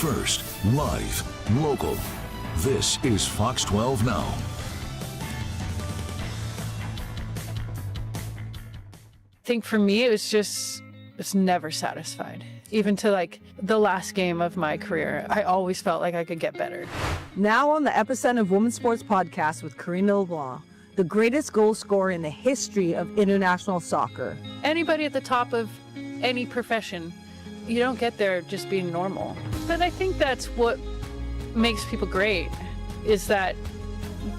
First, live, local. This is Fox 12 Now. I think for me, it's never satisfied. Even to like the last game of my career, I always felt like I could get better. Now on the Epicenter of Women's Sports podcast with Karina LeBlanc, the greatest goal scorer in the history of international soccer. Anybody at the top of any profession, you don't get there just being normal. But I think that's what makes people great, is that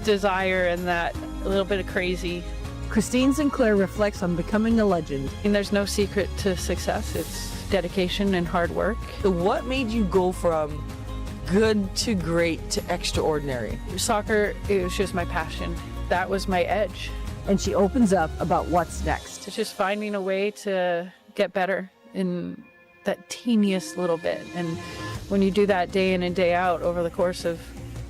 desire and that little bit of crazy. Christine Sinclair reflects on becoming a legend. And there's no secret to success. It's dedication and hard work. What made you go from good to great to extraordinary? Soccer, it was just my passion. That was my edge. And she opens up about what's next. It's just finding a way to get better in that teeniest little bit. And when you do that day in and day out over the course of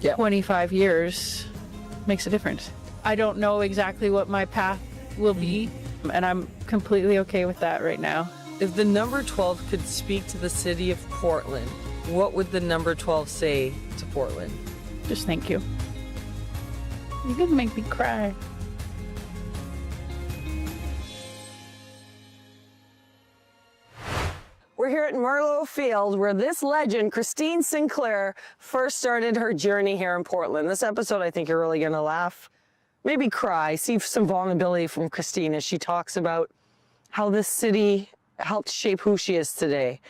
25 years, it makes a difference. I don't know exactly what my path will be, and I'm completely okay with that right now. If the number 12 could speak to the city of Portland, what would the number 12 say to Portland? Just thank you. You're gonna make me cry. We're here at Merlot Field, where this legend, Christine Sinclair, first started her journey here in Portland. This episode, I think you're really gonna laugh, maybe cry, see some vulnerability from Christine as she talks about how this city helped shape who she is today.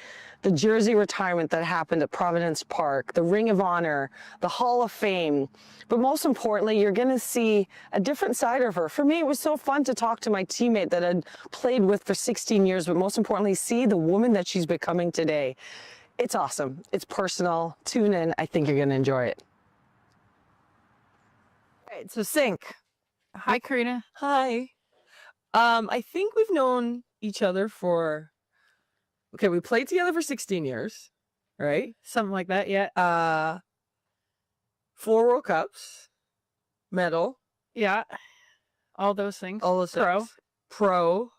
The jersey retirement that happened at Providence Park, the Ring of Honor, the Hall of Fame. But most importantly, you're gonna see a different side of her. For me, it was so fun to talk to my teammate that I'd played with for 16 years, but most importantly, see the woman that she's becoming today. It's awesome, it's personal. Tune in, I think you're gonna enjoy it. All right, so Sync. Hi, Karina. Hi. I think we've known each other for, we played together for 16 years, right? Something like that, yeah. 4 World Cups, medal. Yeah. All those things. All those Pro. things. Pro.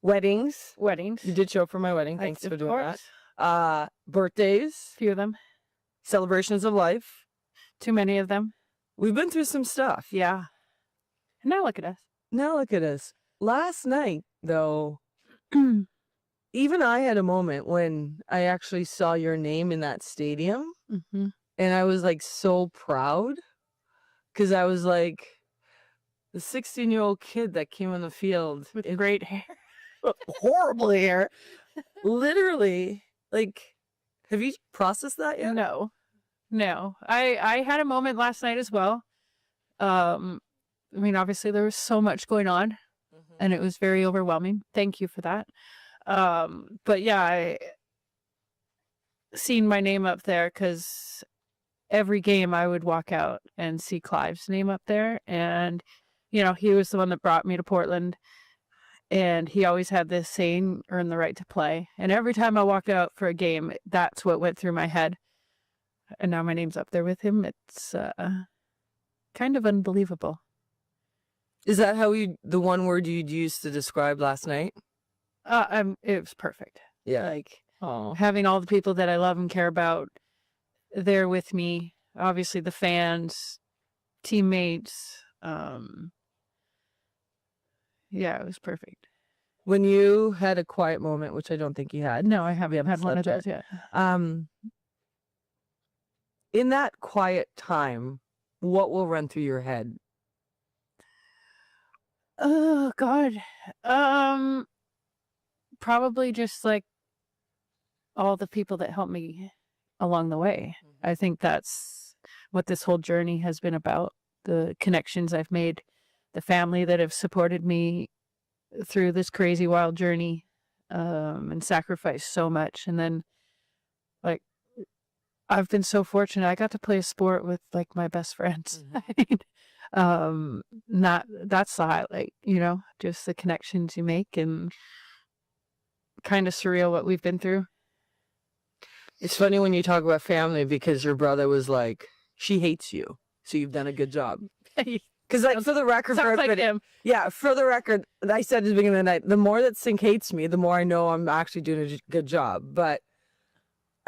Weddings. Weddings. You did show up for my wedding. Thanks for doing course. that. Birthdays. Few of them. Celebrations of life. Too many of them. We've been through some stuff. Yeah. And now look at us. Now look at us. Last night, though, even I had a moment when I actually saw your name in that stadium. Mm-hmm. And I was like so proud because I was like the 16-year-old kid that came on the field With great hair. horrible hair. Literally, like, have you processed that yet? No. I had a moment last night as well. I mean, obviously there was so much going on and it was very overwhelming. Thank you for that. But yeah, I seen my name up there because every game I would walk out and see Clive's name up there. And, you know, he was the one that brought me to Portland. And he always had this saying, earn the right to play. And every time I walked out for a game, that's what went through my head. And now my name's up there with him. It's kind of unbelievable. Is that how the one word you'd use to describe last night? It was perfect. Yeah. Like Oh. having all the people that I love and care about there with me. Obviously the fans, teammates. Yeah, it was perfect. When you had a quiet moment, which I don't think you had. No, I haven't had one of those yet. In that quiet time, what will run through your head? Oh God. Probably just like all the people that helped me along the way. I think that's what this whole journey has been about. The connections I've made, the family that have supported me through this crazy wild journey, and sacrificed so much. And then like I've been so fortunate. I got to play a sport with like my best friends. That's the highlight, you know, just the connections you make, and kind of surreal what we've been through. It's funny when you talk about family because your brother was like, she hates you, so you've done a good job. Because like for the record, Sounds like him. Yeah, for the record, I said at the beginning of the night, the more that Sync hates me, the more I know I'm actually doing a good job. But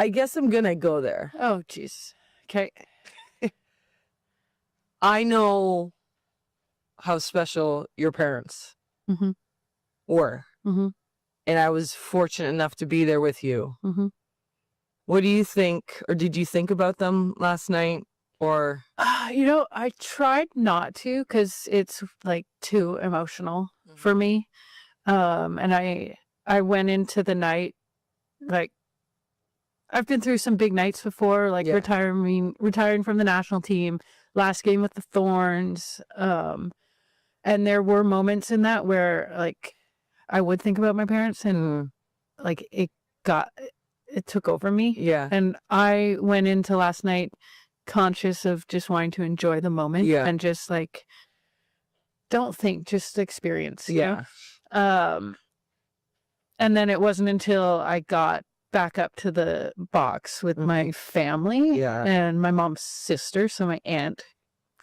I guess I'm gonna go there. Oh, jeez. Okay. I know how special your parents Mhm. were, Mhm. and I was fortunate enough to be there with you. Mhm. What do you think, or did you think about them last night? Or I tried not to because it's like too emotional for me. And I went into the night like I've been through some big nights before, like Yeah. retiring from the national team, last game with the Thorns. And there were moments in that where like I would think about my parents and like it took over me. yeah, And I went into last night conscious of just wanting to enjoy the moment Yeah. and just like don't think, just experience. you know? yeah, And then it wasn't until I got back up to the box with my family Yeah. and my mom's sister, so my aunt,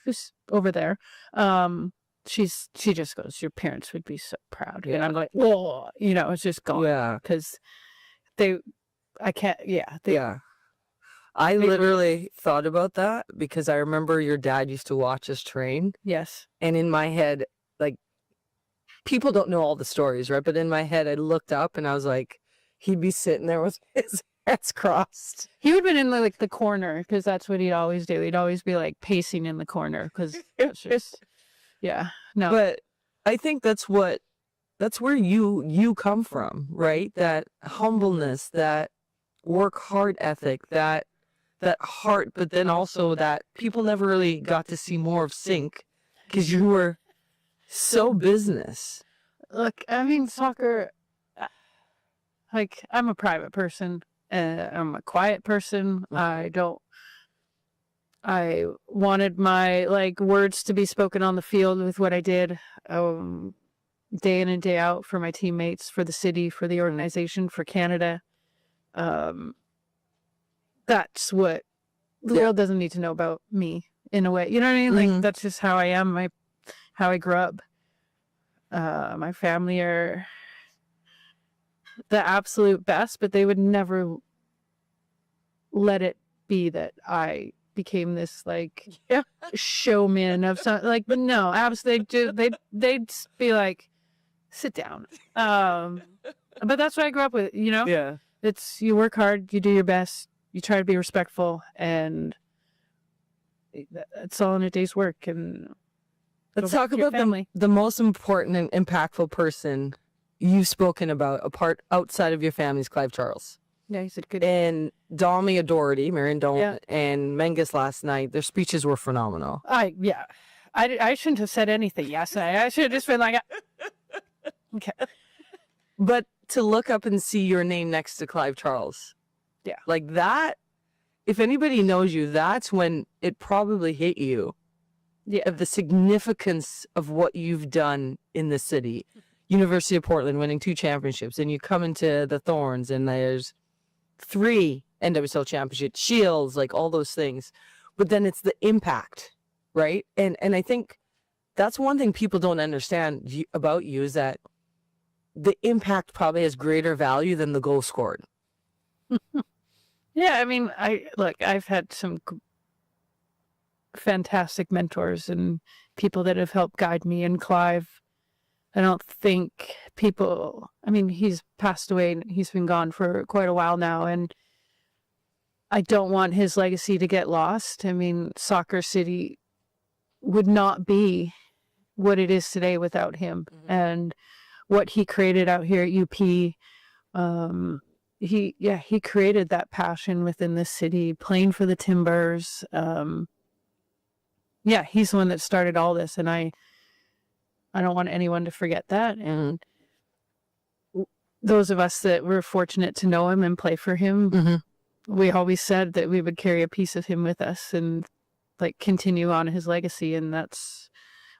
who's over there, she just goes, "Your parents would be so proud." And I'm like, "Whoa," it's just gone yeah, because I can't. Yeah, yeah. I literally thought about that because I remember your dad used to watch us train, yes, and in my head, like, people don't know all the stories, right? But in my head, I looked up and I was like, he'd be sitting there with his hands crossed. he would have been in the corner because that's what he'd always do. He'd always be like pacing in the corner because it's just yeah, no, But I think that's where you come from, right? That humbleness, that work hard ethic, that heart, but then also that people never really got to see more of Sync because you were so business. Look, I mean, soccer, like, I'm a private person. I'm a quiet person. I wanted my, like, words to be spoken on the field with what I did, day in and day out for my teammates, for the city, for the organization, for Canada. That's what the world doesn't need to know about me in a way. You know what I mean? Like, that's just how I am, how I grew up. My family are the absolute best, but they would never let it be that I became this like showman of some like no, absolutely they'd be like, sit down. But that's what I grew up with, Yeah. It's you work hard, you do your best, you try to be respectful, and that's all in a day's work. And Let's go back talk to your about family. the most important and impactful person you've spoken about apart outside of your family's Clive Charles. Yeah, he said good. And Dommy O'Doherty, Marion Dome, Yeah. and Menges last night, their speeches were phenomenal. I shouldn't have said anything yesterday. I should have just been like, okay. But to look up and see your name next to Clive Charles, like that, if anybody knows you, that's when it probably hit you. Yeah. Of the significance of what you've done in the city. University of Portland winning 2 championships, and you come into the Thorns and there's 3 NWSL championships, Shields, like all those things. But then it's the impact, right? And I think that's one thing people don't understand about you is that the impact probably has greater value than the goal scored. Yeah, I mean, I've had some fantastic mentors and people that have helped guide me. And Clive, I don't think he's passed away and he's been gone for quite a while now. And I don't want his legacy to get lost. I mean, Soccer City would not be what it is today without him. And what he created out here at UP, he created that passion within the city, playing for the Timbers. He's the one that started all this, and I don't want anyone to forget that. And those of us that were fortunate to know him and play for him, we always said that we would carry a piece of him with us and like continue on his legacy. And that's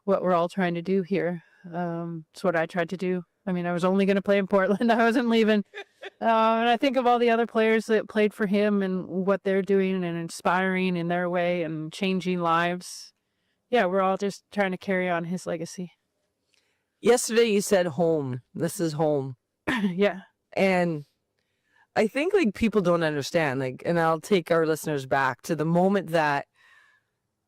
what we're all trying to do here. It's what I tried to do. I mean, I was only going to play in Portland. I wasn't leaving. And I think of all the other players that played for him and what they're doing and inspiring in their way and changing lives. Yeah, we're all just trying to carry on his legacy. Yesterday you said home. This is home. Yeah. And I think like people don't understand, like, and I'll take our listeners back to the moment that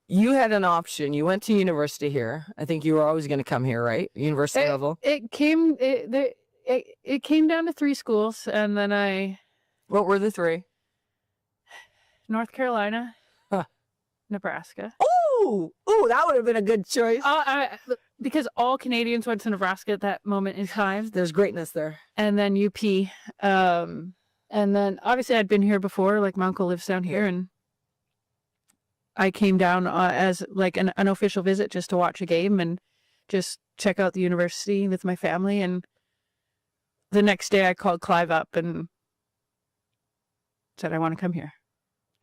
you had an option. You went to university here. I think you were always going to come here, right? University level. It came down to 3 schools, and then What were the 3? North Carolina, Huh. Nebraska. Ooh, that would have been a good choice. Because all Canadians went to Nebraska at that moment in time. There's greatness there. And then UP. And then obviously I'd been here before, like my uncle lives down here, and I came down as like an unofficial visit just to watch a game and just check out the university with my family. And the next day I called Clive up and said, I want to come here.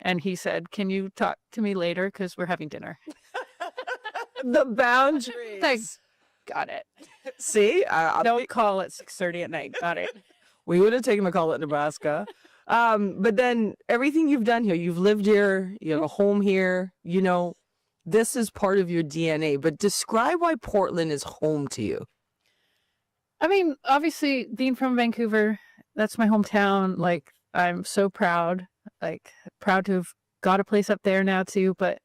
And he said, can you talk to me later? Because we're having dinner. The boundaries. Thanks. Got it. See? Don't call at 6:30 at night. Got it. We would have taken a call at Nebraska. But then everything you've done here, you've lived here, you have a home here, you know, this is part of your DNA. But describe why Portland is home to you. I mean, obviously, being from Vancouver, that's my hometown. Like, I'm so proud. Like, proud to have got a place up there now, too. But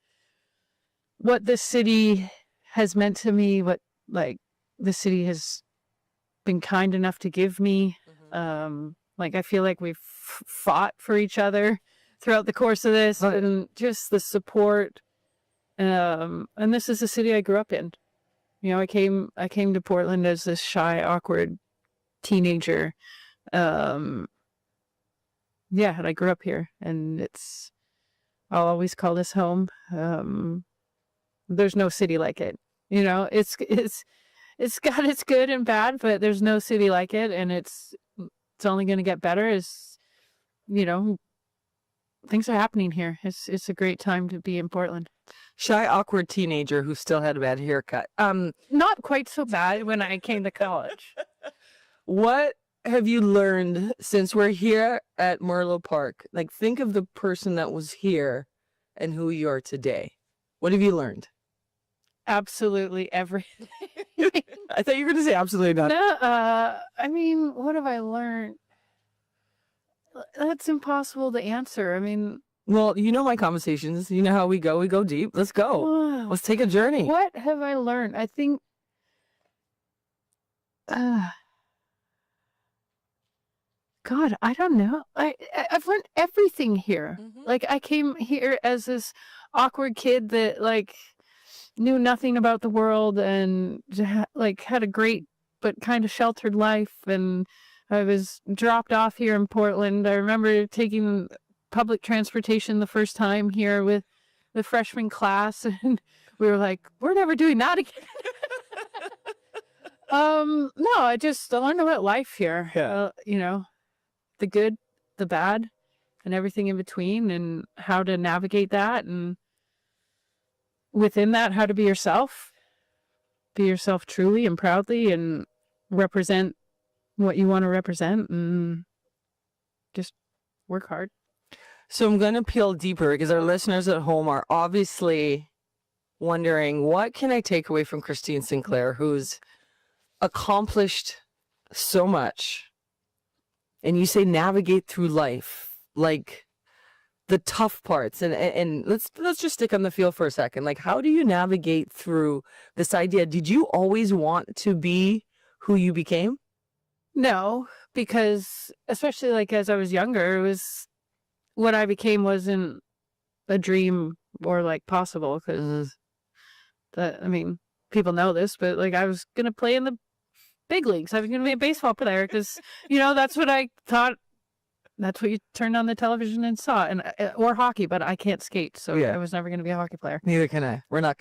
what this city has meant to me, what, like, the city has been kind enough to give me. Like, I feel like we've fought for each other throughout the course of this, and just the support. And this is the city I grew up in. You know, I came to Portland as this shy, awkward teenager. Yeah, and I grew up here, and I'll always call this home. There's no city like it. You know, it's got its good and bad, but there's no city like it, and it's only going to get better as, you know, things are happening here. It's a great time to be in Portland. Shy, awkward teenager who still had a bad haircut. Not quite so bad when I came to college. What have you learned since we're here at Merlot Park? Like, think of the person that was here and who you are today. What have you learned? Absolutely everything. I thought you were going to say absolutely not. No, I mean, what have I learned? That's impossible to answer. I mean, Well, you know my conversations. You know how we go. We go deep. Let's go. wow. Let's take a journey. What have I learned? I think, God, I don't know. I've learned everything here. Like, I came here as this awkward kid that, like, knew nothing about the world and like had a great but kind of sheltered life, and I was dropped off here in Portland. I remember taking public transportation the first time here with the freshman class, and we were like, we're never doing that again. No, I learned about life here. You know, the good, the bad, and everything in between, and how to navigate that, and within that, how to be yourself truly and proudly, and represent what you want to represent, and just work hard. So I'm going to peel deeper because our listeners at home are obviously wondering, what can I take away from Christine Sinclair, who's accomplished so much? And you say navigate through life, like the tough parts, and let's just stick on the field for a second. Like, how do you navigate through this idea? Did you always want to be who you became? No, because especially like as I was younger, it was what I became wasn't a dream or like possible, because I mean, people know this, but like I was gonna play in the big leagues. I was gonna be a baseball player because, you know, that's what I thought. That's what you turned on the television and saw, and or hockey, but I can't skate, so I was never going to be a hockey player. Neither can I. We're not.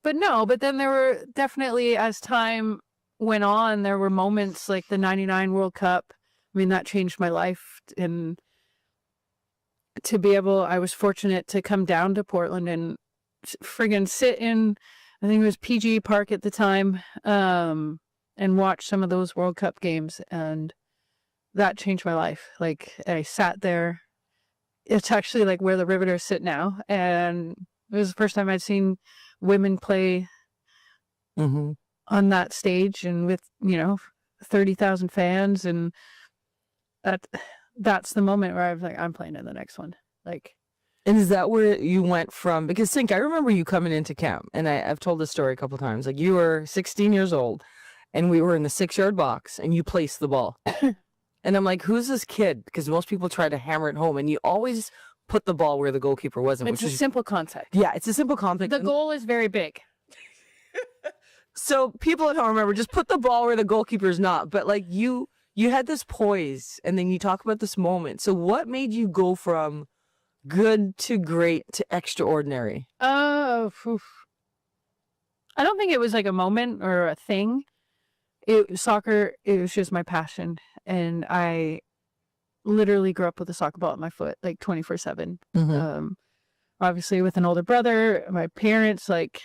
But then there were definitely, as time went on, there were moments like the '99 World Cup. I mean, that changed my life, and to be able, I was fortunate to come down to Portland and friggin' sit in, I think it was PG Park at the time, and watch some of those World Cup games, and that changed my life. Like, I sat there. It's actually like where the Riveters sit now. And it was the first time I'd seen women play on that stage, and with, you know, 30,000 fans. And that's the moment where I was like, I'm playing in the next one. Like, And is that where you went from? Because Sink, I remember you coming into camp, and I've told this story a couple times. Like, you were 16 years old, and we were in the 6-yard box, and you placed the ball. And I'm like, who's this kid? Because most people try to hammer it home, and you always put the ball where the goalkeeper wasn't. it's a simple concept. Yeah, it's a simple concept. The goal is very big. So people at home, remember, just put the ball where the goalkeeper's not. But like you had this poise, and then you talk about this moment. So what made you go from good to great to extraordinary? Oh, I don't think it was like a moment or a thing. Soccer, it was just my passion. And I literally grew up with a soccer ball at my foot, like 24/7. Obviously with an older brother, my parents, like,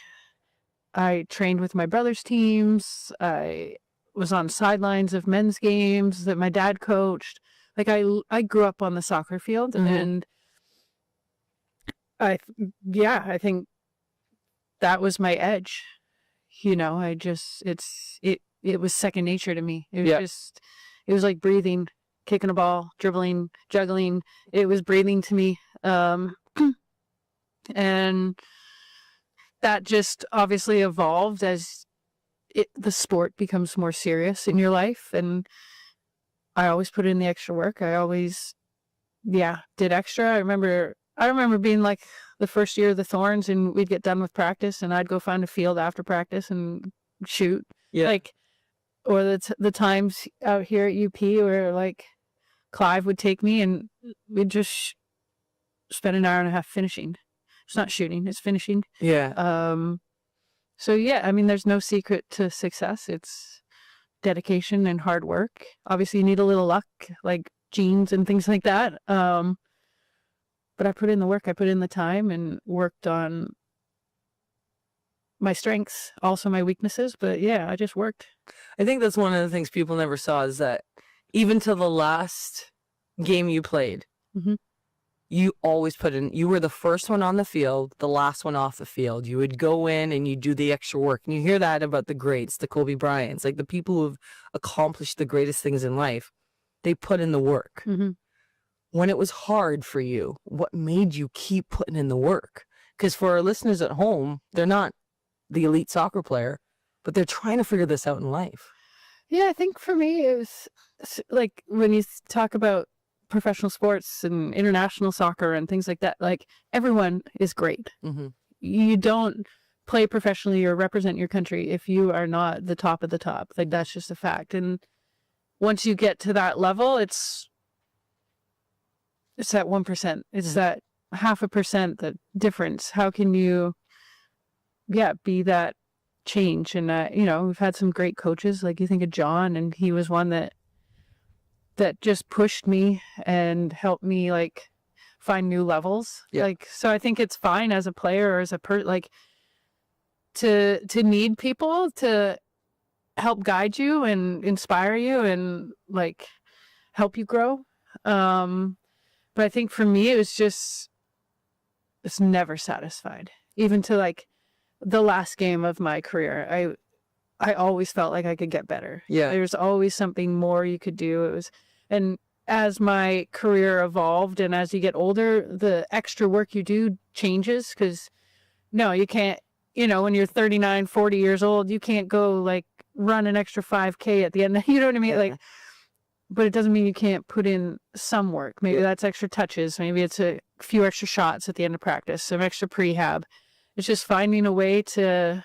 I trained with my brother's teams. I was on sidelines of men's games that my dad coached. Like, I grew up on the soccer field, and I think that was my edge. You know, it was second nature to me. It was it was like breathing, kicking a ball, dribbling, juggling. It was breathing to me. And that just obviously evolved as the sport becomes more serious in your life. And I always put in the extra work. I always, did extra. I remember being like the first year of the Thorns, and we'd get done with practice, and I'd go find a field after practice and shoot. Yeah. Like, or the times out here at UP where like Clive would take me, and we'd just spend an hour and a half finishing. It's not shooting, it's finishing. Yeah. So yeah, I mean, there's no secret to success. It's dedication and hard work. Obviously, you need a little luck, like genes and things like that. But I put in the work, I put in the time, and worked on my strengths, also my weaknesses. But yeah, I just worked. I think that's one of the things people never saw, is that even to the last game you played, you always put in, you were the first one on the field, the last one off the field. You would go in and you do the extra work. And you hear that about the greats, the Kobe Bryants, like the people who've accomplished the greatest things in life. They put in the work. When it was hard for you, what made you keep putting in the work? Because for our listeners at home, they're not the elite soccer player, but they're trying to figure this out in life. Yeah, I think for me, it was like when you talk about professional sports and international soccer and things like that, like everyone is great. You don't play professionally or represent your country if you are not the top of the top. Like, that's just a fact. And once you get to that level, it's that 1%. It's that 0.5%, the difference. How can you, be that change? And, we've had some great coaches. Like, you think of John, and he was one that just pushed me and helped me, like, find new levels. Like, so I think it's fine as a player or as a to need people to help guide you and inspire you and, like, help you grow. But I think for me, it's never satisfied. Even to, like, the last game of my career, I always felt like I could get better. Yeah. There's always something more you could do. And as my career evolved and as you get older, the extra work you do changes, because no, you can't, when you're 39, 40 years old, you can't go like run an extra 5K at the end. You know what I mean? Like, but it doesn't mean you can't put in some work. Maybe that's extra touches. Maybe it's a few extra shots at the end of practice, some extra prehab. It's just finding a way to,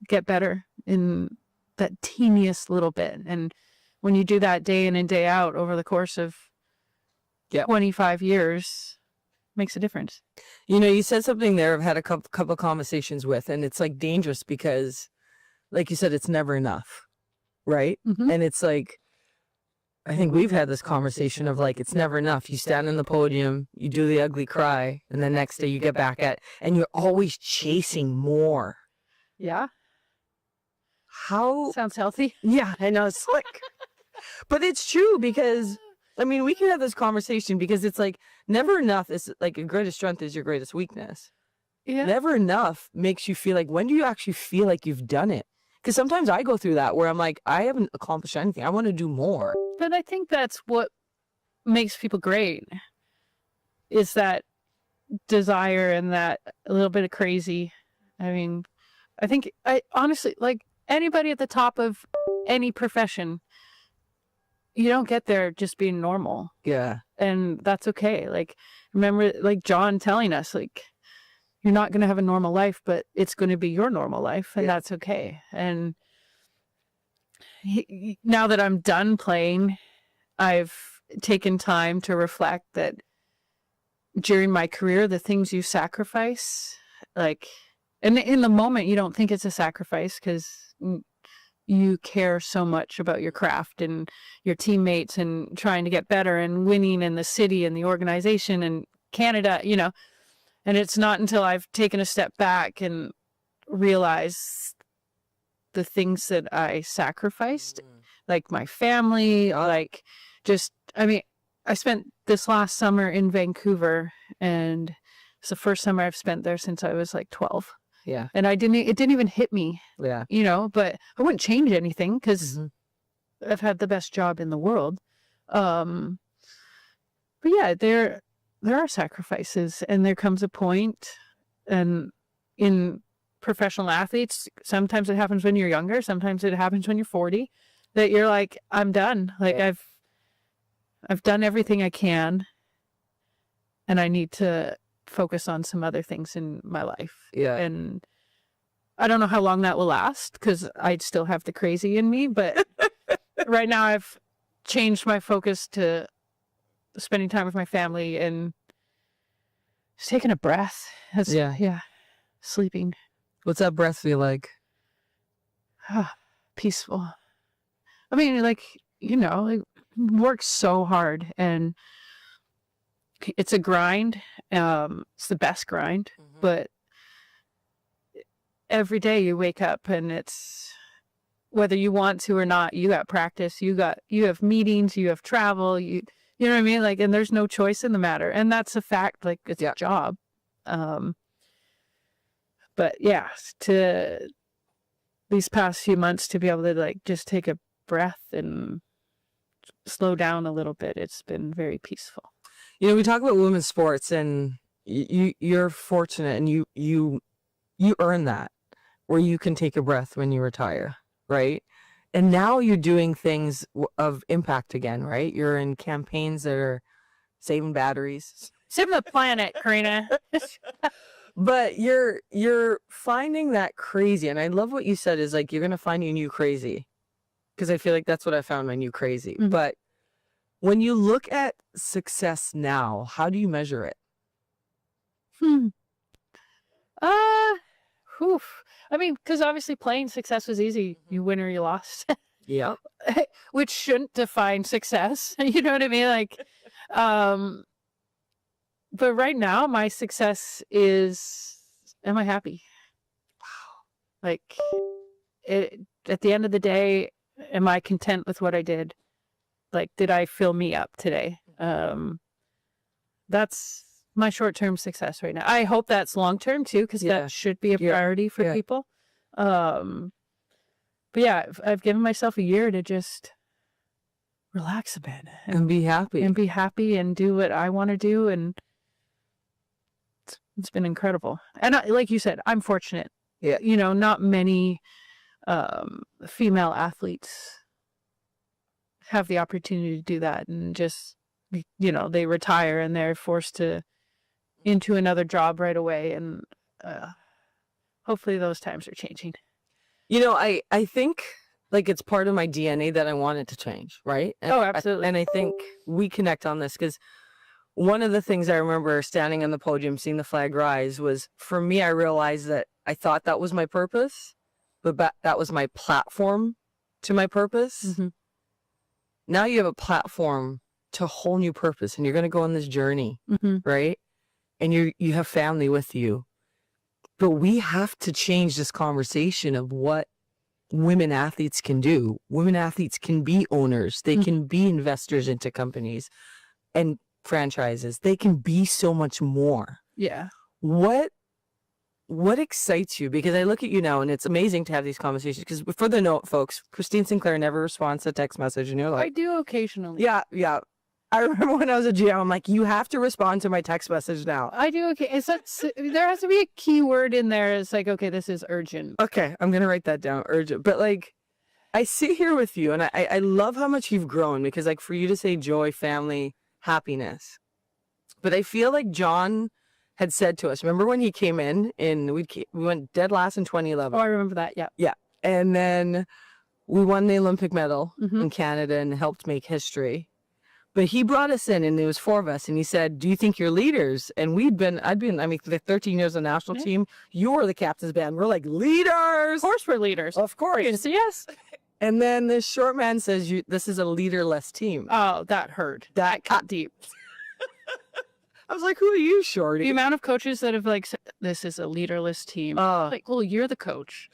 get better in that teeniest little bit. And when you do that day in and day out over the course of 25 years, makes a difference. You said something there I've had a couple of conversations with, and it's like dangerous because, like you said, it's never enough, right? And it's like, I think we've had this conversation of like, it's never enough. You stand on the podium, you do the ugly cry, and the next day you get back at, and you're always chasing more. Yeah. How? Sounds healthy. Yeah, I know. It's like, but it's true, because, I mean, we can have this conversation because it's like, never enough is like, your greatest strength is your greatest weakness. Yeah. Never enough makes you feel like, when do you actually feel like you've done it? Because sometimes I go through that where I'm like, I haven't accomplished anything. I want to do more. But I think that's what makes people great, is that desire and that a little bit of crazy. I mean, I honestly, like, anybody at the top of any profession, you don't get there just being normal. Yeah. And that's okay. Like, remember, like, John telling us, like, you're not going to have a normal life, but it's going to be your normal life, and that's okay. And now that I'm done playing, I've taken time to reflect that during my career, the things you sacrifice, like, and in the moment, you don't think it's a sacrifice because you care so much about your craft and your teammates and trying to get better and winning in the city and the organization and Canada, you know. And it's not until I've taken a step back and realized the things that I sacrificed, like my family, like just, I mean, I spent this last summer in Vancouver, and it's the first summer I've spent there since I was like 12. Yeah. And it didn't even hit me, Yeah. you know, but I wouldn't change anything because I've had the best job in the world. But yeah, there are sacrifices, and there comes a point, and in professional athletes, sometimes it happens when you're younger, sometimes it happens when you're 40, that you're like, I'm done. Like, I've done everything I can, and I need to focus on some other things in my life. Yeah. And I don't know how long that will last, because I'd still have the crazy in me, but right now I've changed my focus to spending time with my family and just taking a breath. Yeah. Sleeping. What's that breath feel like? Peaceful. I mean, like, you know, like, work so hard, and it's a grind. It's the best grind, but every day you wake up, and it's, whether you want to or not, you got practice, you have meetings, you have travel, you know what I mean? Like, and there's no choice in the matter. And that's a fact, like, it's a job. But yeah, to these past few months, to be able to, like, just take a breath and slow down a little bit, it's been very peaceful. You know, we talk about women's sports, and you're fortunate, and you earn that, where you can take a breath when you retire, right? And now you're doing things of impact again, right? You're in campaigns that are saving batteries. Saving the planet, Karina. But you're finding that crazy. And I love what you said is, like, you're going to find your new crazy. Because I feel like that's what I found, my new crazy. Mm-hmm. But when you look at success now, how do you measure it? I mean, because obviously playing success was easy. You win or you lost. Yeah. Which shouldn't define success. You know what I mean? Like, but right now my success is, am I happy? Wow. Like, at the end of the day, am I content with what I did? Like, did I fill me up today? That's my short-term success right now. I hope that's long-term too, because that should be a priority for people. But yeah, I've given myself a year to just relax a bit And be happy. And do what I want to do. And it's been incredible. And like you said, I'm fortunate. Yeah. You know, not many female athletes have the opportunity to do that, and just, you know, they retire and they're forced into another job right away. And hopefully those times are changing. You know, I think, like, it's part of my DNA that I want it to change, right? Oh, absolutely. And I think we connect on this, because one of the things I remember standing on the podium, seeing the flag rise, was, for me, I realized that I thought that was my purpose, but that was my platform to my purpose. Mm-hmm. Now you have a platform to a whole new purpose, and you're going to go on this journey, right? And you have family with you. But we have to change this conversation of what women athletes can do. Women athletes can be owners. They can be investors into companies and franchises. They can be so much more. Yeah. What what excites you? Because I look at you now and it's amazing to have these conversations. Because for the note, folks, Christine Sinclair never responds to text message. And you're I like, do occasionally. yeah, yeah. I remember when I was a GM, I'm like, you have to respond to my text message now. I do. Okay. There has to be a key word in there. It's like, okay, this is urgent. Okay, I'm going to write that down, urgent. But like, I sit here with you and I love how much you've grown because like for you to say joy, family, happiness. But I feel like John had said to us, remember when he came in and we went dead last in 2011. Oh, I remember that. Yeah. Yeah. And then we won the Olympic medal Mhm. in Canada and helped make history. But he brought us in and there was 4 of us and he said, do you think you're leaders? And I'd been, the 13 years on the national Yeah. team, you were the captain's band. We're like, leaders. Of course we're leaders. Of course. Yes. And then this short man says, this is a leaderless team. Oh, that hurt. That cut deep. I was like, who are you, The Shorty? amount of coaches that have like said, this is a leaderless team. Like, well, you're the coach.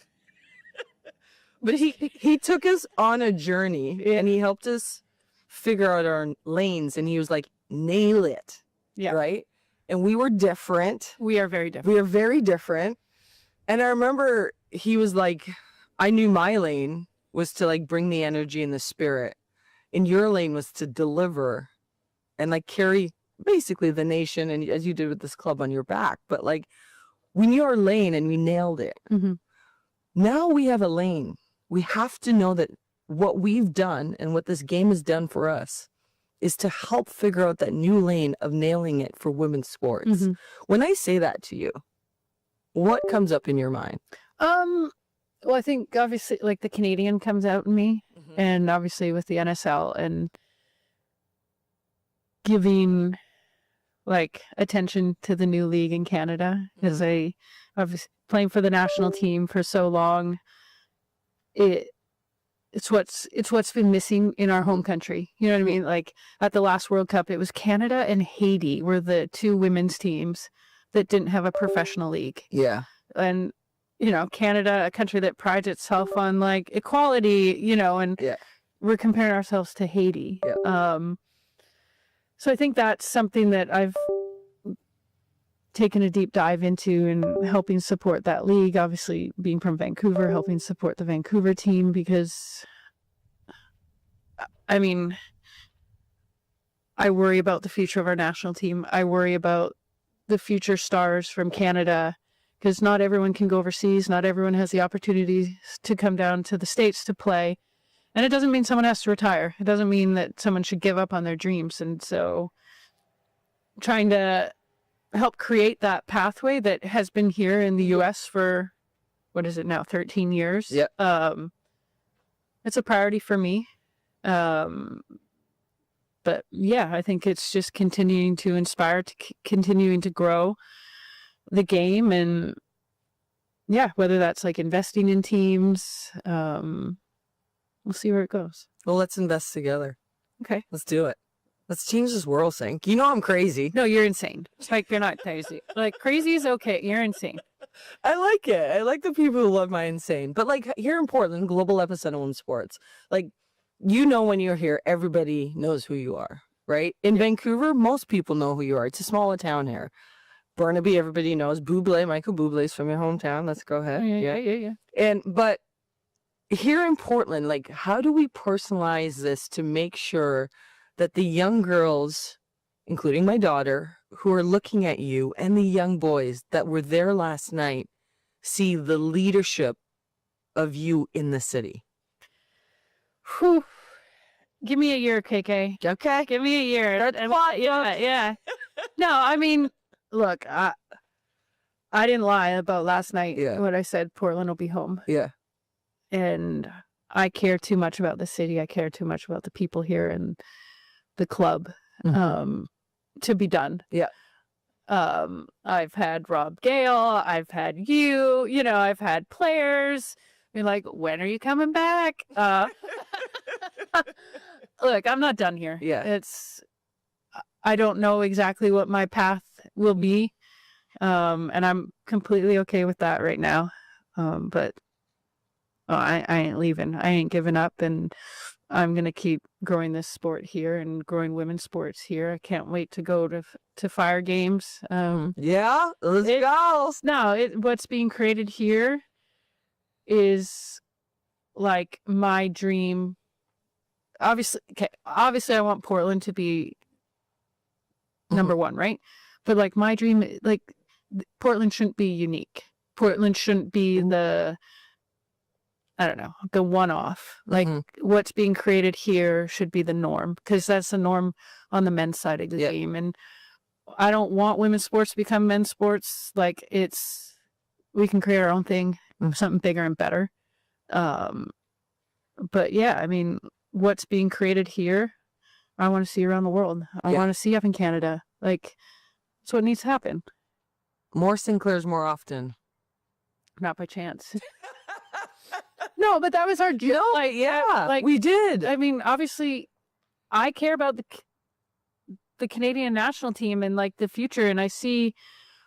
But he took us on a journey and he helped us figure out our lanes and he was like, nail it. Yeah. Right? And we were different. We are very different. We are very different. And I remember he was like, I knew my lane was to like bring the energy and the spirit. And your lane was to deliver and like carry basically the nation and as you did with this club on your back. But like we knew our lane and we nailed it. Mhm. Now we have a lane. We have to know that what we've done and what this game has done for us is to help figure out that new lane of nailing it for women's sports. Mhm. When I say that to you, what comes up in your mind? Well, I think obviously like the Canadian comes out in me and obviously with the NSL and giving like attention to the new league in Canada as I was playing for the national team for so long. It's what's been missing in our home country. You know what I mean? Like at the last World Cup, it was Canada and Haiti were the 2 women's teams that didn't have a professional league. Yeah. And you know, Canada, a country that prides itself on like equality, you know, and Yeah. we're comparing ourselves to Haiti. Yeah. So I think that's something that I've taken a deep dive into and helping support that league. Obviously, being from Vancouver, helping support the Vancouver team because, I mean, I worry about the future of our national team. I worry about the future stars from Canada because not everyone can go overseas. Not everyone has the opportunity to come down to the States to play. And it doesn't mean someone has to retire. It doesn't mean that someone should give up on their dreams. And so trying to help create that pathway that has been here in the U.S. for, what is it now, 13 years? Yep. It's a priority for me. But yeah, I think it's just continuing to inspire, continuing to grow the game. And yeah, whether that's like investing in teams, we'll see where it goes. Well, let's invest together. Okay. Let's do it. Let's change this world, Sink. You know I'm crazy. No, you're insane. It's like you're not crazy. Like crazy is okay. You're insane. I like it. I like the people who love my insane. But like here in Portland, global epicenter of women's sports, like you know when you're here, everybody knows who you are, right? In Vancouver, most people know who you are. It's a smaller town here. Burnaby, everybody knows. Bublé, Michael Bublé's from your hometown. Let's go ahead. Yeah. But here in Portland, like how do we personalize this to make sure that the young girls, including my daughter, who are looking at you and the young boys that were there last night, see the leadership of you in the city? Whew. Give me a year, KK. Okay. Give me a year. That's fine, Yeah. No, I mean, look, I didn't lie about last night when I said Portland will be home. Yeah. And I care too much about the city. I care too much about the people here and the club to be done. Yeah. I've had Rob Gale. I've had you. You know, I've had players. You're like, when are you coming back? Look, I'm not done here. Yeah. I don't know exactly what my path will be. And I'm completely okay with that right now. But I ain't leaving. I ain't giving up. And I'm going to keep growing this sport here and growing women's sports here. I can't wait to go to Fire Games. Yeah, let's go. No, what's being created here is like my dream. Obviously, I want Portland to be number one, right? But like my dream, like Portland shouldn't be unique. Portland shouldn't be the one-off. Like what's being created here should be the norm, because that's the norm on the men's side of the game. And I don't want women's sports to become men's sports. Like we can create our own thing, something bigger and better. But yeah, I mean, what's being created here, I want to see around the world. I want to see up in Canada. Like, that's what needs to happen. More Sinclairs more often. Not by chance. No, but that was our deal. No, like we did. I mean, obviously, I care about the Canadian national team and like the future, and I see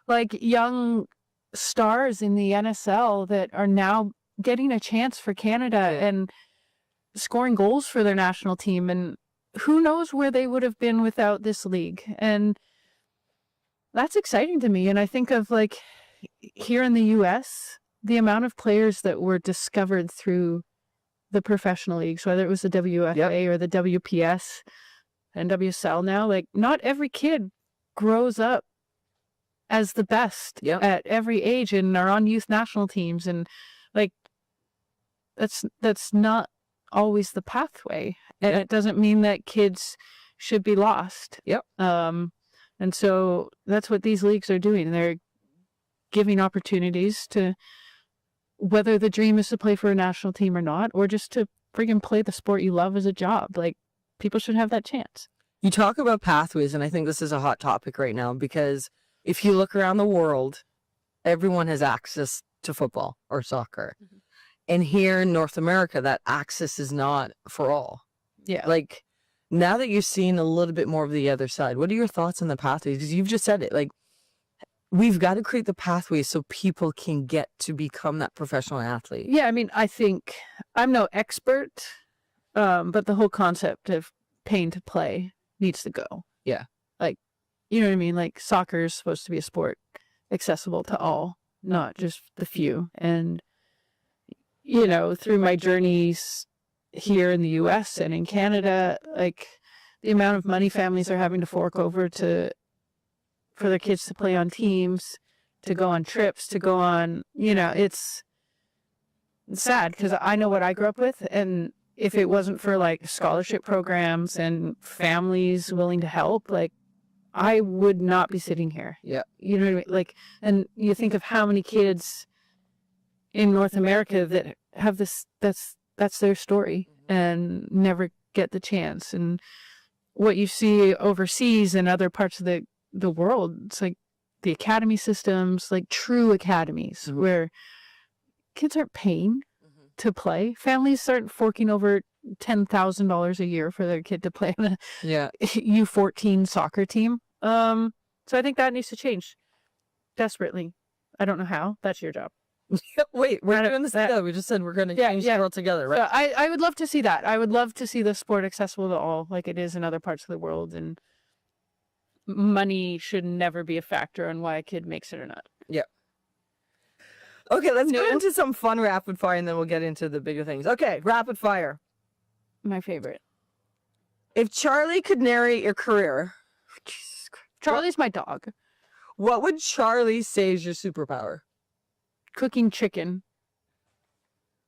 like young stars in the NSL that are now getting a chance for Canada and scoring goals for their national team, and who knows where they would have been without this league. And that's exciting to me. And I think of like here in the US, the amount of players that were discovered through the professional leagues, whether it was the WFA or the WPS and WSL now, like not every kid grows up as the best at every age and are on youth national teams. And like, that's not always the pathway. And it doesn't mean that kids should be lost. And so that's what these leagues are doing. They're giving opportunities to, whether the dream is to play for a national team or not, or just to friggin' play the sport you love as a job. Like, people should have that chance. You talk about pathways, and I think this is a hot topic right now, because if you look around the world, everyone has access to football or soccer. And here in North America, that access is not for all. Yeah. Like, now that you're seeing a little bit more of the other side, what are your thoughts on the pathways? Because you've just said it, like, we've got to create the pathways so people can get to become that professional athlete. Yeah, I mean, I think I'm no expert, but the whole concept of paying to play needs to go. Yeah. Like, you know what I mean? Like, soccer is supposed to be a sport accessible to all, not just the few. And, you know, through my journeys here in the US and in Canada, like, the amount of money families are having to fork over for their kids to play on teams, to go on trips, to go on, you know, it's sad because I know what I grew up with. And if it wasn't for like scholarship programs and families willing to help, like, I would not be sitting here. Yeah. You know what I mean? Like, and you think of how many kids in North America that have this, that's their story and never get the chance. And what you see overseas and other parts of the world, it's like the academy systems, like true academies where kids aren't paying to play. Families aren't forking over $10,000 a year for their kid to play on a U14 soccer team. So I think that needs to change desperately. I don't know how. That's your job. Wait, we're doing this together. We just said we're going to change the world together, right? So I would love to see that. I would love to see the sport accessible to all, like it is in other parts of the world. And money should never be a factor on why a kid makes it or not. Yeah. Okay, let's go into some fun rapid fire, and then we'll get into the bigger things. Okay, rapid fire. My favorite. If Charlie could narrate your career, Charlie's my dog. what would Charlie say is your superpower? Cooking chicken.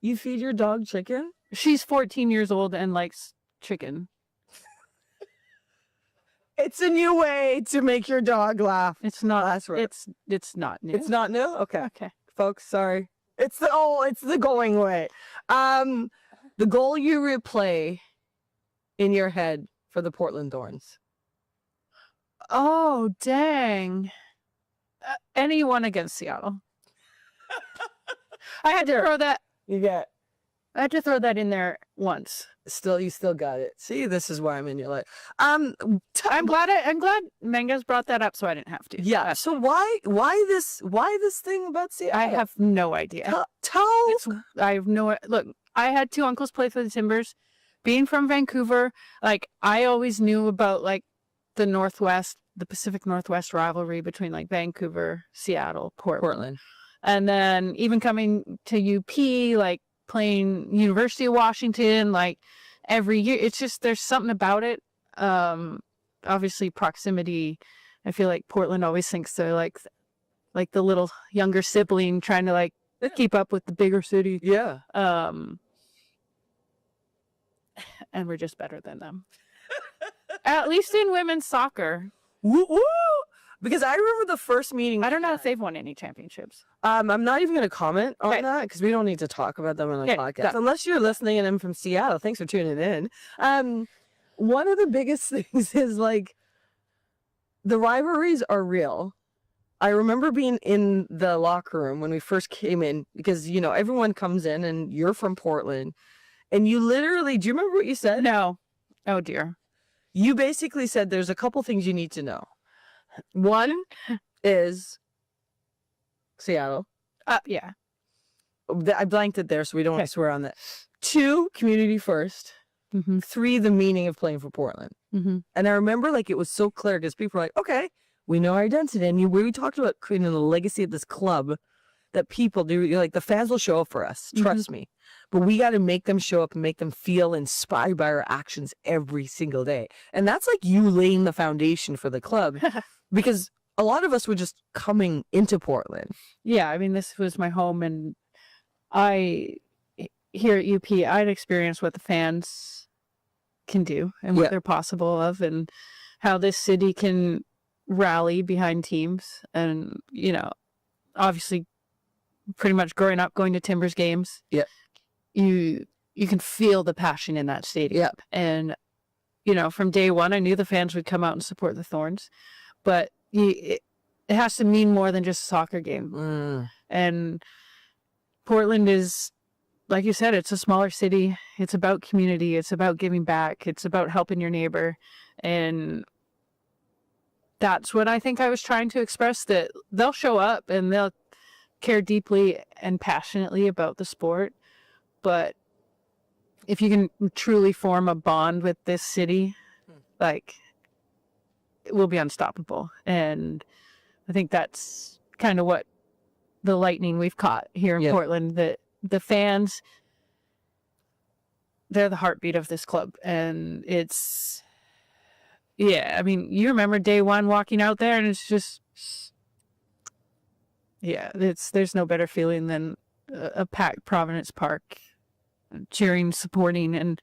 You feed your dog chicken? She's 14 years old and likes chicken. It's a new way to make your dog laugh. It's not. That's right. It's not new. It's not new? Okay. Okay. Folks, sorry. It's the going way. The goal you replay in your head for the Portland Thorns. Oh, dang. Anyone against Seattle. I had to throw that. I had to throw that in there once. You still got it. See, this is why I'm in your life. I'm glad Menga's brought that up, so I didn't have to. Yeah. So why this thing about Seattle? I have no idea. Tell. I have no. Look, I had two uncles play for the Timbers. being from Vancouver, like I always knew about like the Pacific Northwest rivalry between like Vancouver, Seattle, Portland. And then even coming to UP, like playing University of Washington, like every year, it's just, there's something about it. Obviously proximity. I feel like Portland always thinks they're like the little younger sibling trying to like keep up with the bigger city. Yeah. And we're just better than them. At least in women's soccer. Woo woo! Because I remember the first meeting. I don't know if they've won any championships. I'm not even going to comment on Okay. that because we don't need to talk about them on the Okay, podcast. done. Unless you're listening and I'm from Seattle. Thanks for tuning in. One of the biggest things is like the rivalries are real. I remember being in the locker room when we first came in because, you know, everyone comes in and you're from Portland and you literally, do you remember what you said? No. Oh dear. You basically said there's a couple things you need to know. One is Seattle. Yeah. I blanked it there, so we don't want to swear on that. 2, community first. Mm-hmm. 3, the meaning of playing for Portland. Mm-hmm. And I remember like it was so clear because people were like, okay, we know our identity. And we talked about creating the legacy of this club that people do. You're like, the fans will show up for us. Trust me. But we got to make them show up and make them feel inspired by our actions every single day. And that's like you laying the foundation for the club because a lot of us were just coming into Portland. Yeah. I mean, this was my home, and here at UP, I'd experienced what the fans can do and what they're possible of, and how this city can rally behind teams. And, you know, obviously pretty much growing up going to Timbers games. Yeah. You can feel the passion in that stadium. Yeah. And, you know, from day one, I knew the fans would come out and support the Thorns, but it has to mean more than just a soccer game. And Portland is, like you said, it's a smaller city. It's about community. It's about giving back. It's about helping your neighbor. And that's what I think I was trying to express, that they'll show up and they'll care deeply and passionately about the sport. But if you can truly form a bond with this city, like, it will be unstoppable. And I think that's kind of what the lightning we've caught here in Portland, that the fans, they're the heartbeat of this club. And it's, yeah, I mean, you remember day one walking out there and it's just, yeah, there's no better feeling than a packed Providence Park, cheering, supporting, and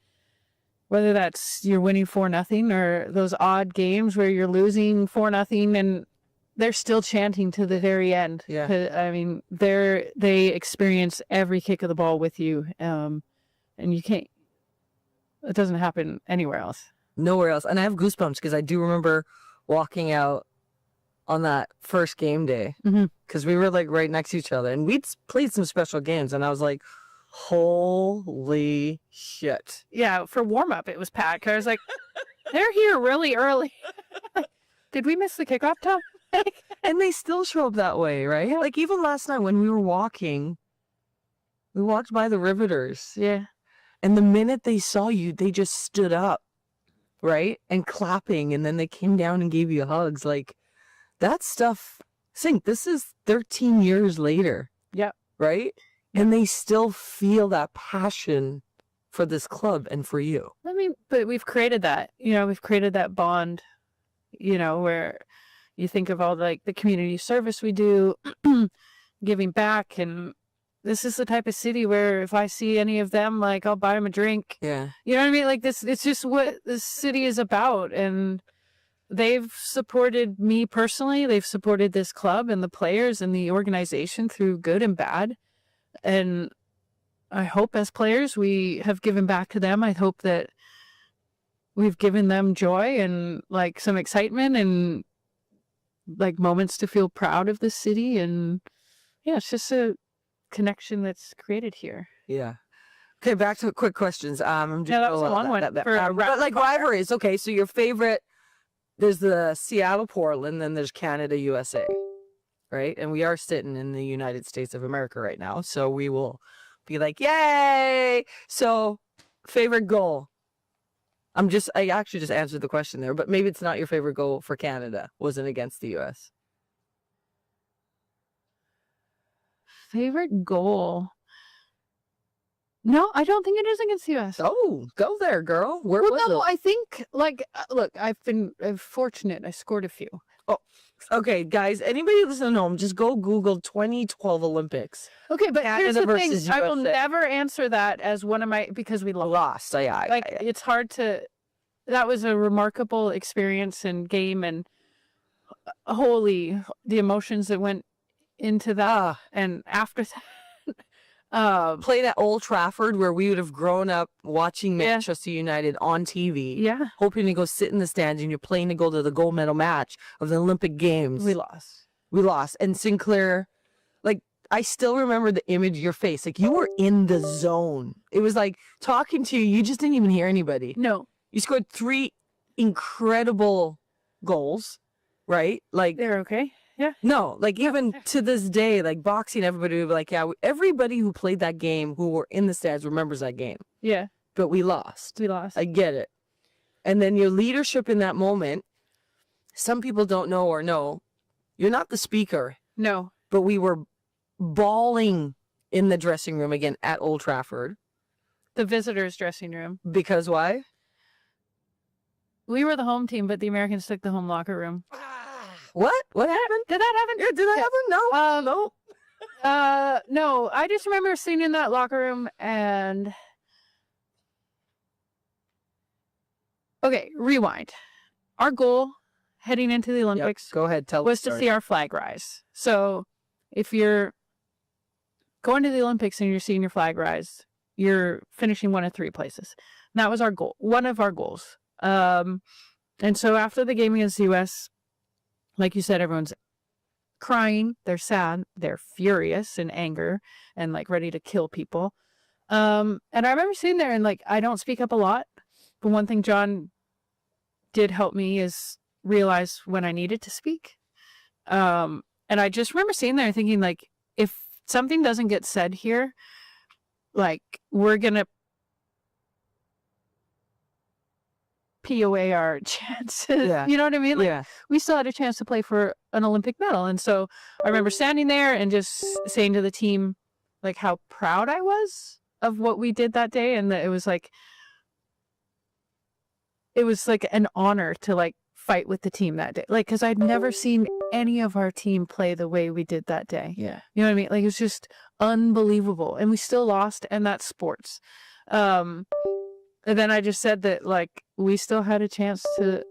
whether that's you're winning 4-0 or those odd games where you're losing 4-0 and they're still chanting to the very end. Yeah. I mean, they experience every kick of the ball with you, and you can't. It doesn't happen anywhere else. Nowhere else. And I have goosebumps because I do remember walking out on that first game day because we were like right next to each other and we'd played some special games and I was like, holy shit. Yeah, for warm up it was packed. I was like, they're here really early. Did we miss the kickoff time? And they still show up that way, right? Yeah. Like even last night when we were walking, we walked by the Riveters. Yeah. And the minute they saw you, they just stood up, right? And clapping, and then they came down and gave you hugs. Like, that stuff, this is 13 years later. Yeah. Right? Yeah. And they still feel that passion for this club and for you. I mean, but we've created that, we've created that bond, where you think of all the community service we do, giving back. And this is the type of city where if I see any of them, I'll buy them a drink. Yeah. You know what I mean? It's just what this city is about. And they've supported me personally. They've supported this club and the players and the organization through good and bad. And I hope as players we have given back to them. I hope that we've given them joy and some excitement and moments to feel proud of this city. And yeah, it's just a connection that's created here. Yeah. Okay, back to quick questions. I'm just that was a long one. But rivalries. Okay, so your favorite, there's the Seattle Portland, then there's Canada USA, right? And we are sitting in the United States of America right now, so we will be like, yay! So, favorite goal I actually just answered the question there, but maybe it's not your favorite goal for Canada. Wasn't against the U.S. Favorite goal? No, I don't think it is against the U.S. Oh, go there, girl. Where Well, was no, it? I think, like, look, I've been fortunate. I scored a few. Okay, guys, anybody listening at home, just go Google 2012 Olympics. Okay, but here's Canada the thing. versus I will USA. never answer that as one of my, because we lost. Lost. Like, it's hard to, that was a remarkable experience and game, and holy, the emotions that went into that. And after that, Played at Old Trafford, where we would have grown up watching Yeah. Manchester United on TV. yeah, Hoping to go sit in the stands, and you're playing to go to the gold medal match of the Olympic Games. we lost. We lost. And Sinclair, like, I still remember the image of your face. Like, you were in the zone. It was like talking to you, you just didn't even hear anybody. No, You scored 3 incredible goals, right? Like, they're okay. Yeah. no, like, even to this day, like, boxing, everybody would be like, yeah, everybody who played that game, who were in the stands, remembers that game. Yeah, But we lost. we lost. I get it. And then your leadership in that moment, some people don't know or know, you're not the speaker, No. but we were bawling in the dressing room again at Old Trafford. The visitors' dressing room. Because why? We were the home team, but the Americans took the home locker room. What? What happened? Did that happen? Yeah, did that happen? No. No. No, I just remember sitting in that locker room and. Okay, rewind. Our goal heading into the Yep. Olympics Go ahead. Tell was the to story. see our flag rise. So if you're going to the Olympics and you're seeing your flag rise, you're finishing one of 3 places. And that was our goal, one of our goals. And so after the game against the U.S., like you said, everyone's crying, they're sad, they're furious in anger and like ready to kill people. And I remember sitting there and like, I don't speak up a lot, but one thing John did help me is realize when I needed to speak. And I just remember sitting there thinking like, if something doesn't get said here, like we're going to POA our chances. Yeah. You know what I mean? Like, Yeah. we still had a chance to play for an Olympic medal. And so I remember standing there and just saying to the team, like, how proud I was of what we did that day. And that it was like an honor to like fight with the team that day. Like, cause I'd never seen any of our team play the way we did that day. Yeah. You know what I mean? Like, it was just unbelievable. And we still lost, and that's sports. And then I just said that, like, we still had a chance to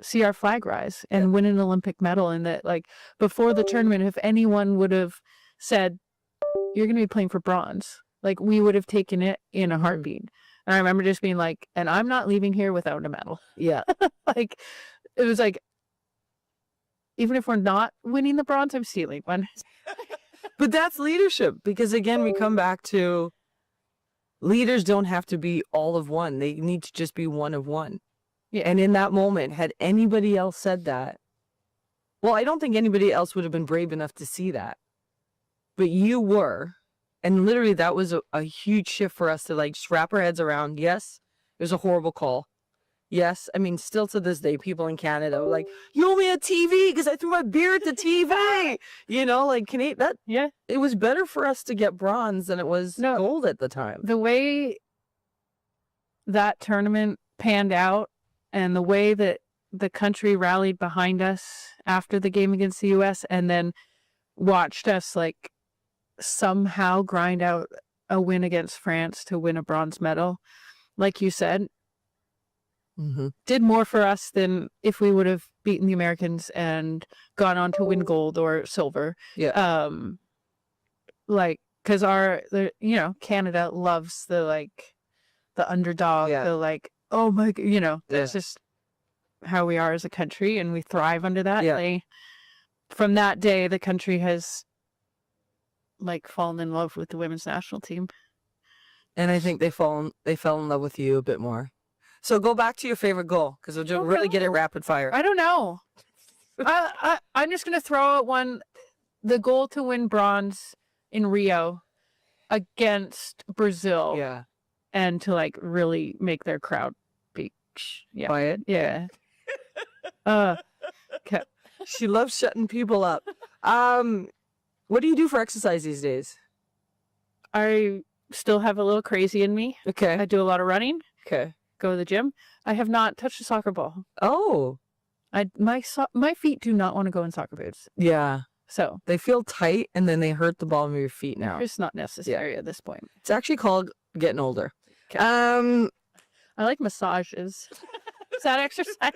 see our flag rise and win an Olympic medal. And that, like, before the tournament, if anyone would have said, you're going to be playing for bronze, like, we would have taken it in a heartbeat. And I remember just being like, and I'm not leaving here without a medal. Yeah. Like, it was like, even if we're not winning the bronze, I'm stealing one. But that's leadership, because again, we come back to leaders don't have to be all of one. They need to just be one of one. Yeah. And in that moment, had anybody else said that, well, I don't think anybody else would have been brave enough to see that. But you were. And literally that was a huge shift for us to like just wrap our heads around. Yes, it was a horrible call. Yes, I mean, still to this day, people in Canada are like, you owe me a TV because I threw my beer at the TV. You know, like, Yeah. it was better for us to get bronze than it was No. gold at the time. The way that tournament panned out and the way that the country rallied behind us after the game against the U.S. and then watched us like somehow grind out a win against France to win a bronze medal, like you said, Mm-hmm. did more for us than if we would have beaten the Americans and gone on to win gold or silver. Yeah. Like, because Canada loves the underdog, Yeah. the like, oh my, that's just how we are as a country, and we thrive under that. Yeah. From that day, the country has like fallen in love with the women's national team. And I think they fell in love with you a bit more. So go back to your favorite goal, because we'll just really get it rapid fire. I don't know. I'm just going to throw out one. The goal to win bronze in Rio against Brazil Yeah. and to like really make their crowd Yeah. Quiet. Yeah. Okay. She loves shutting people up. What do you do for exercise these days? I still have a little crazy in me. Okay. I do a lot of running, Okay. go to the gym. I have not touched a soccer ball. Oh, My feet do not want to go in soccer boots. yeah. So They feel tight and then they hurt the ball of your feet now. it's not necessary at this point. It's actually called getting older. Okay. Um, I like massages. Is that exercise?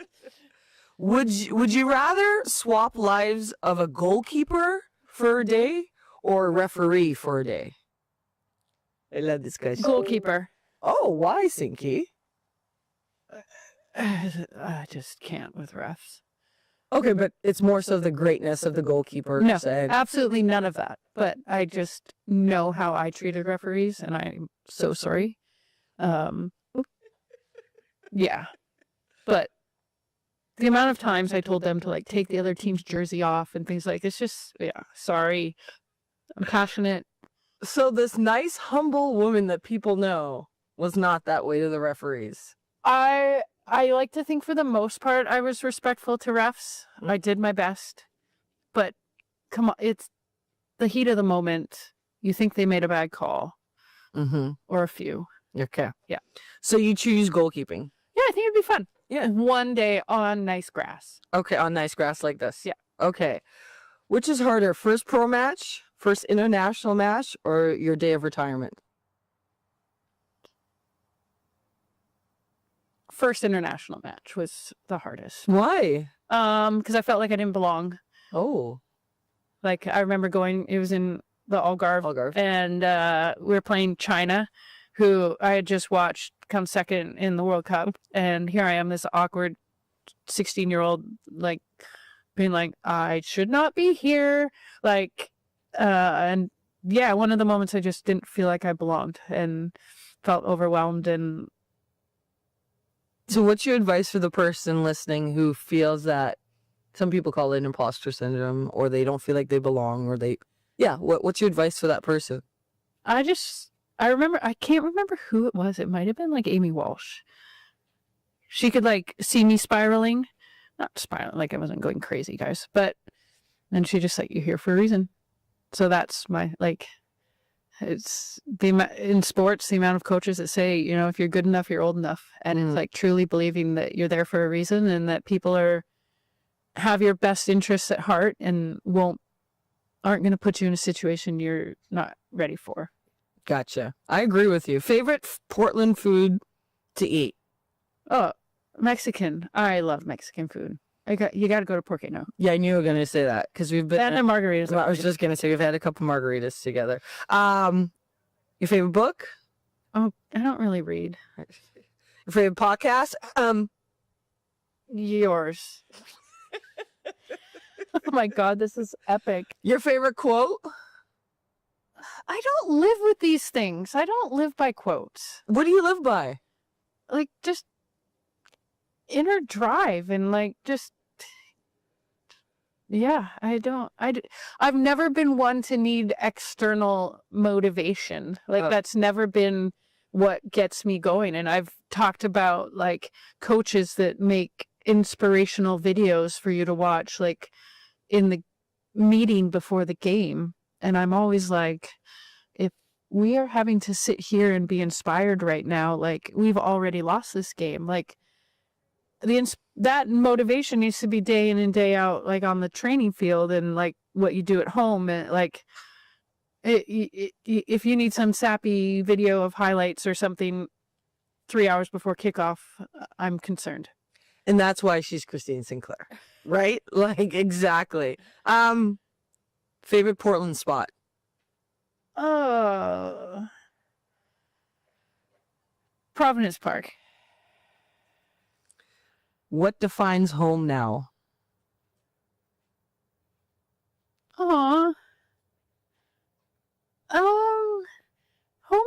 would you rather swap lives of a goalkeeper for a day or a referee for a day? I love this question. Goalkeeper. Oh, why, Sinky? I just can't with refs. Okay, but it's more so the greatness of the goalkeeper. No, side. absolutely none of that. But I just know how I treated referees, and I'm so sorry. Yeah. But the amount of times I told them to like take the other team's jersey off and things like it's just sorry. I'm passionate. So this nice, humble woman that people know was not that way to the referees. I like to think for the most part I was respectful to refs. I did my best. But come on, it's the heat of the moment. You think they made a bad call. Mm-hmm. Or a few. Okay. Yeah. So you choose goalkeeping. Yeah, I think it'd be fun. Yeah. One day on nice grass. Okay, on nice grass like this. Yeah. Okay. Which is harder, first pro match, first international match, or your day of retirement? First international match was the hardest. Why? Because I felt like I didn't belong. Oh. Like I remember going, it was in the Algarve. And we were playing China, who I had just watched come second in the World Cup. And here I am, this awkward 16-year-old, like being like, I should not be here. Like, and yeah, one of the moments I just didn't feel like I belonged and felt overwhelmed. And So what's your advice for the person listening who feels that some people call it imposter syndrome, or they don't feel like they belong, or what's your advice for that person? I can't remember who it was. It might have been like Amy Walsh. She could like see me spiraling, not spiraling, like I wasn't going crazy, guys, and she just like, you're here for a reason. So that's my, like, it's in sports, the amount of coaches that say, if you're good enough, you're old enough. And it's like truly believing that you're there for a reason and that people have your best interests at heart and aren't going to put you in a situation you're not ready for. Gotcha. I agree with you. Favorite Portland food to eat? Oh, Mexican. I love Mexican food. You got to go to Porque No. Yeah, I knew you were going to say that because we've been. And margaritas. Well, I was just going to say we've had a couple margaritas together. Your favorite book? Oh, I don't really read. Your favorite podcast? Yours. Oh my God, this is epic. Your favorite quote? I don't live with these things. I don't live by quotes. What do you live by? Like, just inner drive and like, just, yeah, I've never been one to need external motivation. Like, that's never been what gets me going. And I've talked about like coaches that make inspirational videos for you to watch, like in the meeting before the game. And I'm always like, if we are having to sit here and be inspired right now, like we've already lost this game. Like that motivation needs to be day in and day out, like on the training field and like what you do at home. And like, if you need some sappy video of highlights or something 3 hours before kickoff, I'm concerned. And that's why she's Christine Sinclair, right? Like, exactly. Favorite Portland spot? Providence Park. What defines home now? Home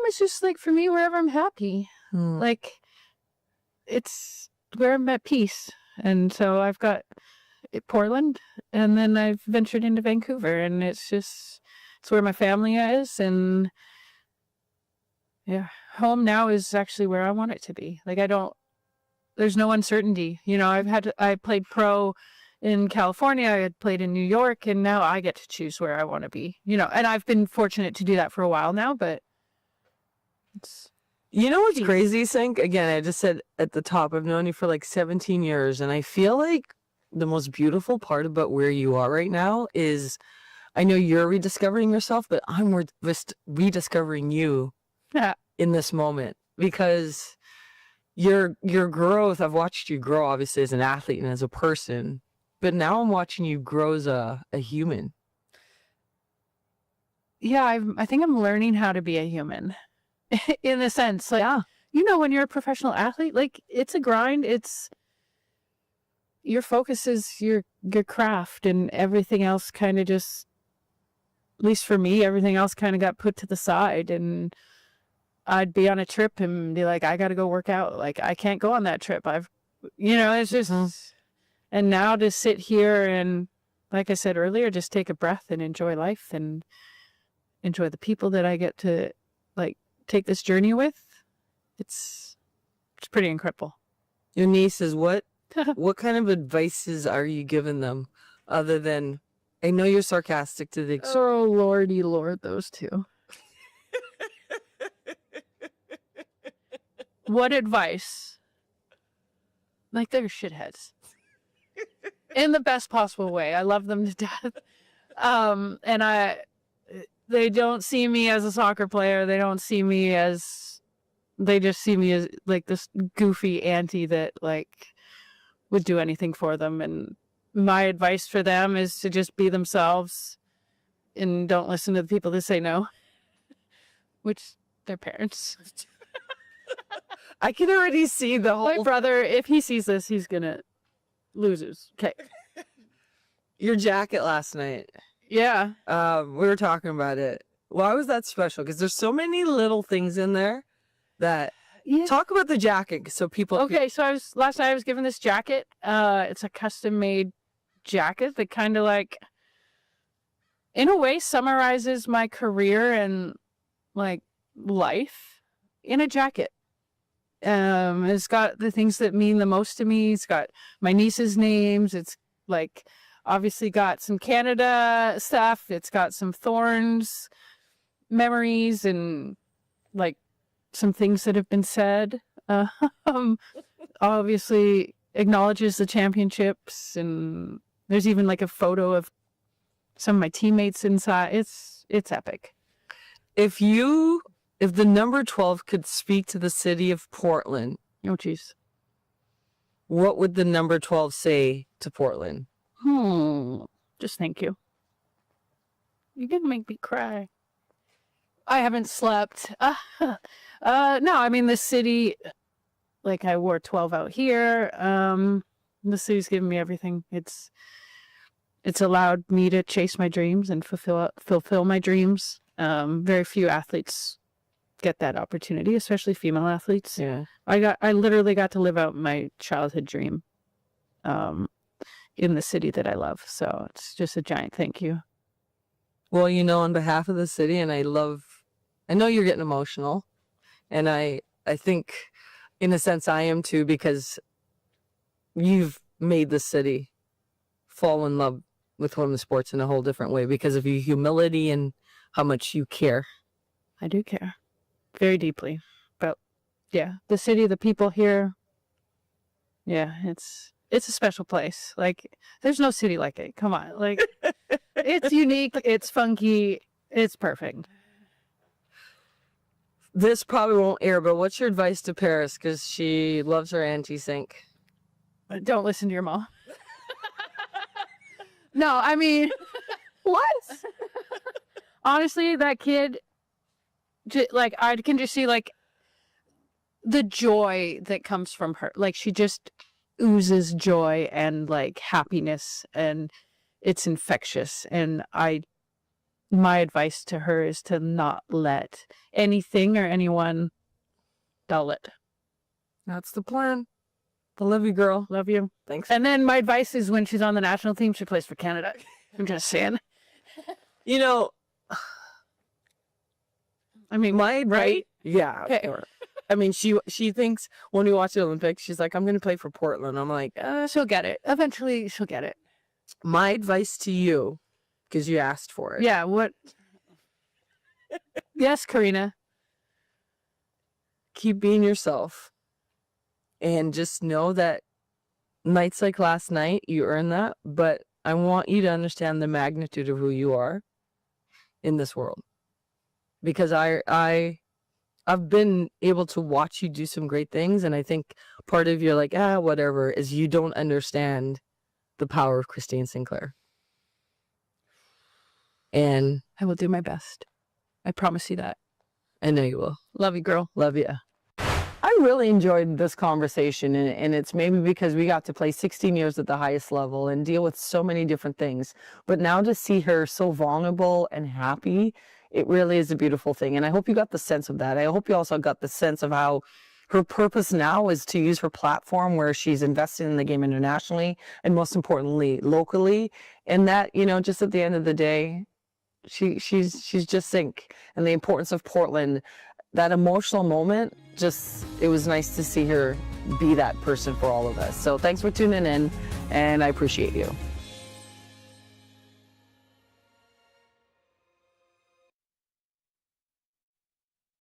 is just like for me wherever I'm happy. Like it's where I'm at peace. And so I've got Portland and then I've ventured into Vancouver and it's where my family is. And yeah, home now is actually where I want it to be. Like there's no uncertainty. You know, I played pro in California, I had played in New York, and now I get to choose where I want to be. You know, and I've been fortunate to do that for a while now, but it's You know what's crazy, Sink? Again, I just said at the top, I've known you for like 17 years, and I feel like the most beautiful part about where you are right now is I know you're rediscovering yourself, but I'm rediscovering you yeah. in this moment because your growth, I've watched you grow obviously as an athlete and as a person, but now I'm watching you grow as a human. Yeah, I think I'm learning how to be a human in a sense. Like, you know, when you're a professional athlete, like it's a grind. It's your focus is your craft, and everything else kind of just, at least for me, everything else kind of got put to the side. And I'd be on a trip and be like, I got to go work out. Like, I can't go on that trip. It's just, and now to sit here and, like I said earlier, just take a breath and enjoy life and enjoy the people that I get to like take this journey with. It's pretty incredible. Your nieces, what kind of advices are you giving them other than, I know you're sarcastic to the Oh, lordy lord, those two. What advice? Like, they're shitheads. In the best possible way. I love them to death. And they don't see me as a soccer player. They don't see me as, they just see me as like this goofy auntie that like would do anything for them. And my advice for them is to just be themselves and don't listen to the people that say no, which their parents. I can already see the whole... My brother, if he sees this, he's gonna lose his. Okay. Your jacket last night. Yeah. We were talking about it. Why was that special? Because there's so many little things in there that... Yeah. Talk about the jacket so people... Okay, so last night I was given this jacket. It's a custom-made jacket that kind of like, in a way, summarizes my career and like life in a jacket. It's got the things that mean the most to me. It's got my niece's names. It's like obviously got some Canada stuff. It's got some Thorns memories and like some things that have been said. Obviously acknowledges the championships, and there's even like a photo of some of my teammates inside. It's epic. If the number 12 could speak to the city of Portland, Oh, geez. what would the number 12 say to Portland? Just thank you. You're gonna make me cry. I haven't slept. No, I mean, the city, like I wore 12 out here. The city's given me everything. It's allowed me to chase my dreams and fulfill my dreams. Very few athletes get that opportunity, especially female athletes. Yeah. I literally got to live out my childhood dream in the city that I love. So it's just a giant thank you. Well, you know, on behalf of the city, and I know you're getting emotional, and I think in a sense I am too, because you've made the city fall in love with women's sports in a whole different way because of your humility and how much you care. I do care very deeply. But yeah, the city, the people here, yeah, it's a special place. Like, there's no city like it. Come on. Like, it's unique, it's funky, it's perfect. This probably won't air, but what's your advice to Paris? Because she loves her anti-sink. Don't listen to your mom. No, I mean, what? Honestly, that kid, like, I can just see, like, the joy that comes from her. Like, she just oozes joy and, like, happiness, and it's infectious. And my advice to her is to not let anything or anyone dull it. That's the plan. I love you, girl. Love you. Thanks. And then my advice is when she's on the national team, she plays for Canada. I'm just saying. You know, I mean, my right? Yeah. Okay. I mean, she thinks when we watch the Olympics, she's like, I'm going to play for Portland. I'm like, She'll get it. Eventually, she'll get it. my advice to you, because you asked for it. Yeah, what? Yes, Karina. Keep being yourself. And just know that nights like last night, you earned that. But I want you to understand the magnitude of who you are in this world. Because I've been able to watch you do some great things. And I think part of you're like, whatever, is you don't understand the power of Christine Sinclair. And I will do my best. I promise you that. I know you will. Love you, girl. Love you. I really enjoyed this conversation, and it's maybe because we got to play 16 years at the highest level and deal with so many different things. But now to see her so vulnerable and happy, it really is a beautiful thing. And I hope you got the sense of that. I hope you also got the sense of how her purpose now is to use her platform where she's invested in the game internationally and most importantly, locally. And that, you know, just at the end of the day, she's just Zinc, and the importance of Portland. That emotional moment, it was nice to see her be that person for all of us. So thanks for tuning in, and I appreciate you.